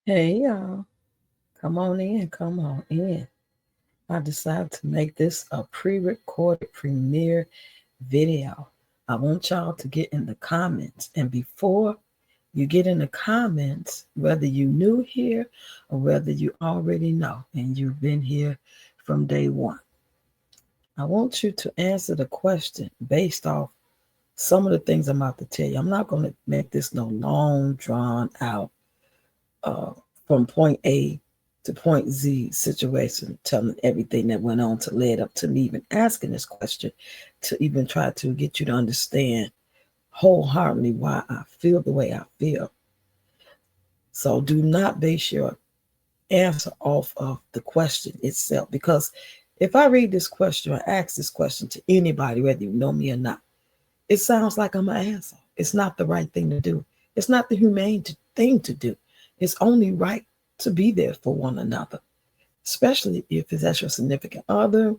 Hey y'all, come on in, come on in. I decided to make this a pre-recorded premiere video. I want y'all to get in the comments. And before you get in the comments, whether you new here or whether you already know and you've been here from day one, I want you to answer the question based off some of the things I'm about to tell you. I'm not going to make this no long, drawn out uh, from point A to point Z situation, telling everything that went on to lead up to me even asking this question, to even try to get you to understand wholeheartedly why I feel the way I feel. So do not base your answer off of the question itself, because if I read this question or ask this question to anybody, whether you know me or not, it sounds like I'm an asshole. It's not the right thing to do. It's not the humane thing to do. It's only right to be there for one another, especially if it's as your significant other,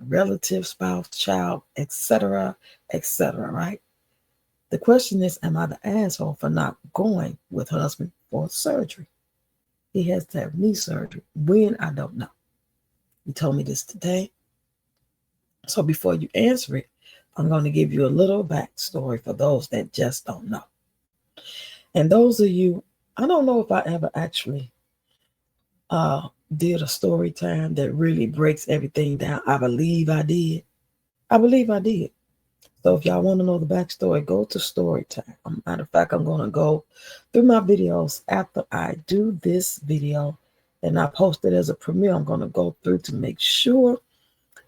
relative, spouse, child, etc., etc. Right? The question is, am I the asshole for not going with husband for surgery? He has to have knee surgery. When? I don't know. He told me this today. So before you answer it, I'm going to give you a little backstory for those that just don't know. And those of you, I don't know if I ever actually uh, did a story time that really breaks everything down. I believe I did. I believe I did. So if y'all want to know the backstory, go to story time. Matter of fact, I'm going to go through my videos after I do this video and I post it as a premiere. I'm going to go through to make sure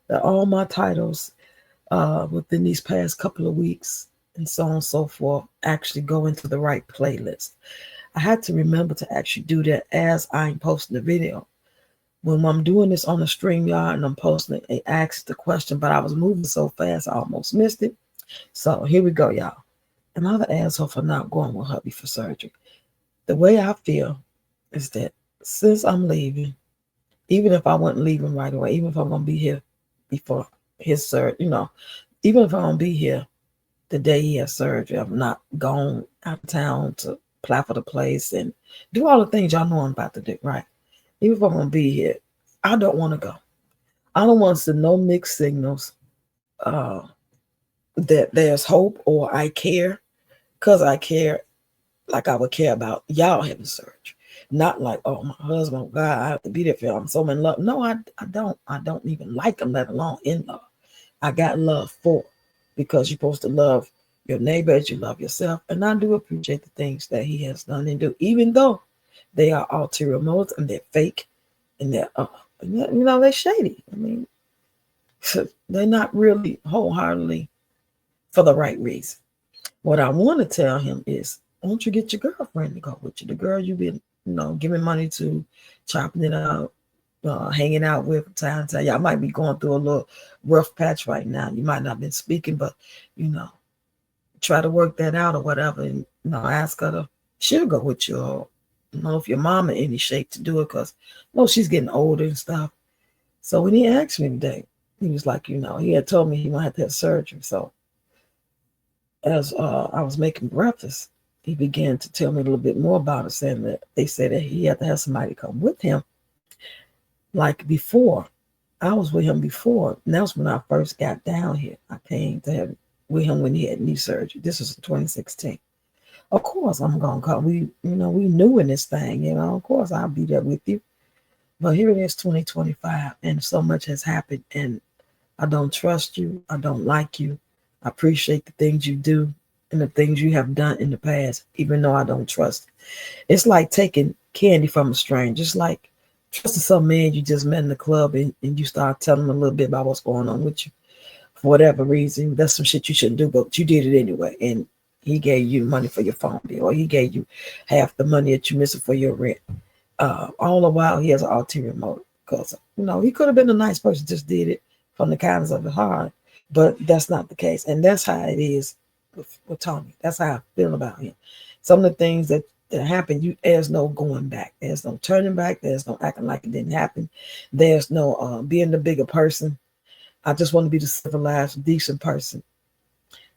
that all my titles within these past couple of weeks and so on and so forth actually go into the right playlist. I had to remember to actually do that as I'm posting the video. When I'm doing this on the StreamYard and I'm posting it asked the question, but I was moving so fast I almost missed it. So here we go, y'all. Am I the asshole for not going with hubby for surgery? The way I feel is that since I'm leaving, even if I wasn't leaving right away, even if I'm gonna be here before his surgery, even if I'm gonna be here the day he has surgery, I'm not gone out of town to apply for the place and do all the things y'all know I'm about to do, right? Even if I'm gonna be here, I don't want to go. I don't want to send no mixed signals uh, that there's hope or I care, because I care like I would care about y'all having surgery. Not like, oh, my husband, God, I have to be there for him. I'm so in love. No, I don't. I don't even like him, let alone in love. I got love for, because you're supposed to love your neighbor as you love yourself. And I do appreciate the things that he has done and do, even though they are ulterior motives and they're fake and they're shady. I mean, they're not really wholeheartedly for the right reason. What I want to tell him is, won't you get your girlfriend to go with you? The girl you've been, giving money to, chopping it up, hanging out with from time to time. Y'all might be going through a little rough patch right now. You might not have been speaking, but, try to work that out or whatever. And, ask her to, she'll go with you. Or, if your mom in any shape to do it, because, she's getting older and stuff. So when he asked me today, he was like, he had told me he might have to have surgery. So as I was making breakfast, he began to tell me a little bit more about it, saying that they said that he had to have somebody come with him. Like before, I was with him before. And that was when I first got down here. I came to have with him when he had knee surgery. This was in 2016. Of course, I'm gonna call. We new in this thing. Of course, I'll be there with you. But here it is, 2025, and so much has happened, and I don't trust you. I don't like you. I appreciate the things you do and the things you have done in the past, even though I don't trust it. It's like taking candy from a stranger. Just like trusting some man you just met in the club and you start telling him a little bit about what's going on with you. For whatever reason, that's some shit you shouldn't do, but you did it anyway. And he gave you money for your phone bill, or he gave you half the money that you're missing for your rent. All the while, he has an ulterior motive. Because, he could have been a nice person, just did it from the kindness of his heart. But that's not the case. And that's how it is with Tony. That's how I feel about him. Some of the things that happen, there's no going back. There's no turning back. There's no acting like it didn't happen. There's no being the bigger person. I just want to be the civilized, decent person.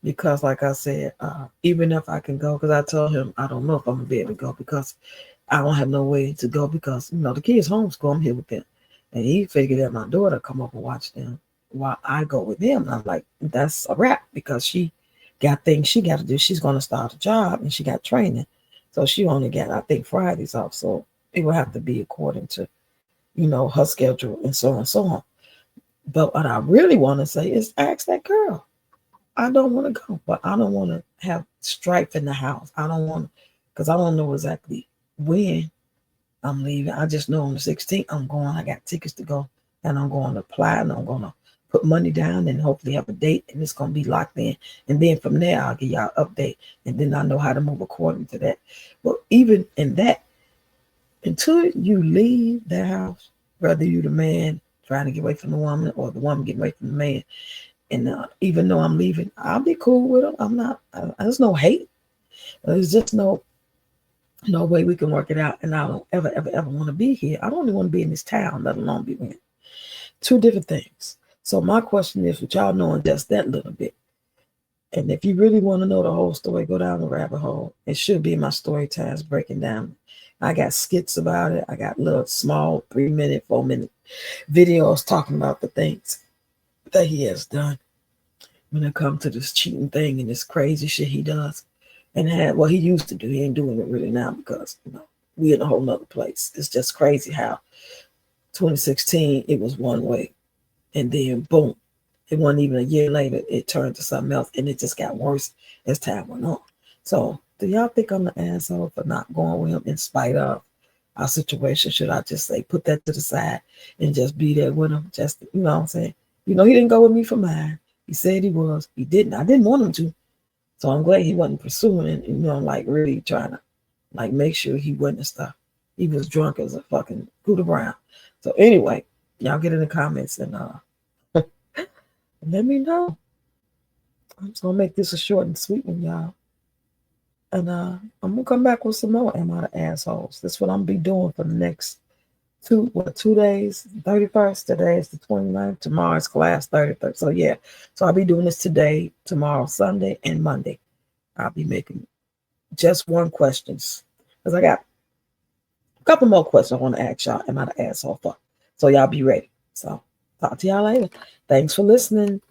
Because like I said, even if I can go, because I told him I don't know if I'm going to be able to go, because I don't have no way to go because, the kids homeschool. I'm here with them. And he figured that my daughter come up and watch them while I go with them. And I'm like, that's a wrap because she got things she got to do. She's going to start a job and she got training. So she only got, I think, Fridays off. So it will have to be according to, her schedule and so on and so on. But what I really want to say is ask that girl. I don't want to go, but I don't want to have strife in the house. I don't want to, because I don't know exactly when I'm leaving. I just know on the 16th I'm going. I got tickets to go, and I'm going to apply, and I'm going to put money down, and hopefully have a date, and it's going to be locked in. And then from there, I'll give y'all an update, and then I know how to move according to that. But even in that, until you leave the house, whether you the man trying to get away from the woman or the woman getting away from the man, and even though I'm leaving, I'll be cool with them. I'm not. There's no hate. There's just no way we can work it out. And I don't ever want to be here. I don't even want to be in this town, let alone be in. Two different things. So my question is, with y'all knowing just that little bit, and if you really want to know the whole story, go down the rabbit hole. It should be in my story times breaking down. I got skits about it. I got little small 3-minute, 4-minute videos talking about the things that he has done when it comes to this cheating thing and this crazy shit he does. And what he used to do, he ain't doing it really now because we in a whole nother place. It's just crazy how 2016 it was one way, and then boom, it wasn't even a year later it turned to something else, and it just got worse as time went on. So do y'all think I'm the asshole for not going with him in spite of our situation? Should I just say put that to the side and just be there with him? Just what I'm saying. He didn't go with me for mine. He said he was. He didn't. I didn't want him to. So I'm glad he wasn't pursuing and, like really trying to like make sure he wasn't and stuff. He was drunk as a fucking Cooter Brown. So anyway, y'all get in the comments and let me know. I'm just gonna make this a short and sweet one, y'all. And I'm gonna come back with some more Am I the Assholes. That's what I'm gonna be doing for the next 2 days. 31st, today is the 29th, tomorrow's class 33rd. So yeah. So I'll be doing this today, tomorrow, Sunday, and Monday. I'll be making just one questions. Because I got a couple more questions I want to ask y'all. Am I the asshole for? So y'all be ready. So talk to y'all later. Thanks for listening.